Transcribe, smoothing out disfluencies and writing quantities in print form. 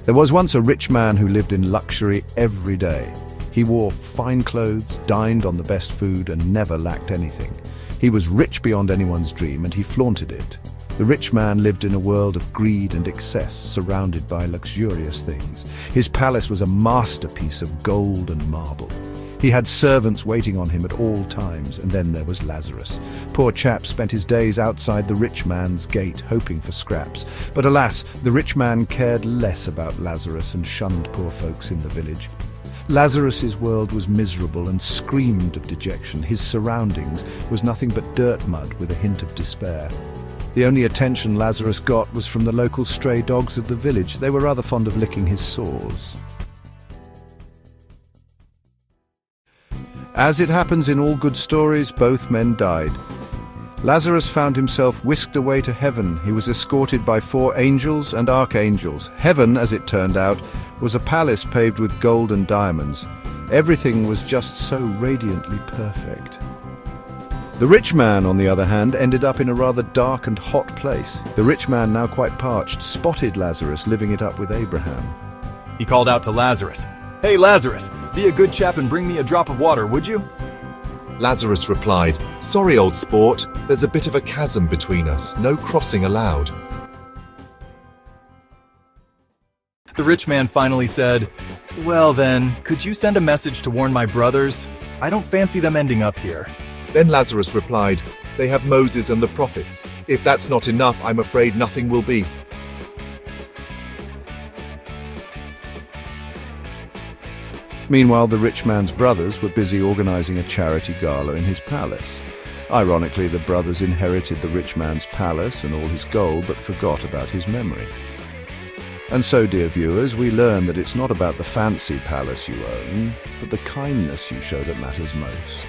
There was once a rich man who lived in luxury every day. He wore fine clothes, dined on the best food, and never lacked anything. He was rich beyond anyone's dream, and he flaunted it. The rich man lived in a world of greed and excess, surrounded by luxurious things. His palace was a masterpiece of gold and marble. He had servants waiting on him at all times, and then there was Lazarus. Poor chap spent his days outside the rich man's gate, hoping for scraps. But alas, the rich man cared less about Lazarus and shunned poor folks in the village. Lazarus's world was miserable and screamed of dejection. His surroundings was nothing but dirt mud with a hint of despair. The only attention Lazarus got was from the local stray dogs of the village. They were rather fond of licking his sores. As it happens in all good stories, both men died. Lazarus found himself whisked away to heaven. He was escorted by 4 angels and archangels. Heaven, as it turned out, was a palace paved with gold and diamonds. Everything was just so radiantly perfect. The rich man, on the other hand, ended up in a rather dark and hot place. The rich man, now quite parched, spotted Lazarus living it up with Abraham. He called out to Lazarus, "Hey Lazarus, be a good chap and bring me a drop of water, would you?" Lazarus replied, "Sorry, old sport, there's a bit of a chasm between us. No crossing allowed." The rich man finally said, "Well then, could you send a message to warn my brothers? I don't fancy them ending up here." Then Lazarus replied, "They have Moses and the prophets. If that's not enough, I'm afraid nothing will be." Meanwhile, the rich man's brothers were busy organizing a charity gala in his palace. Ironically, the brothers inherited the rich man's palace and all his gold, but forgot about his memory. And so, dear viewers, we learn that it's not about the fancy palace you own, but the kindness you show that matters most.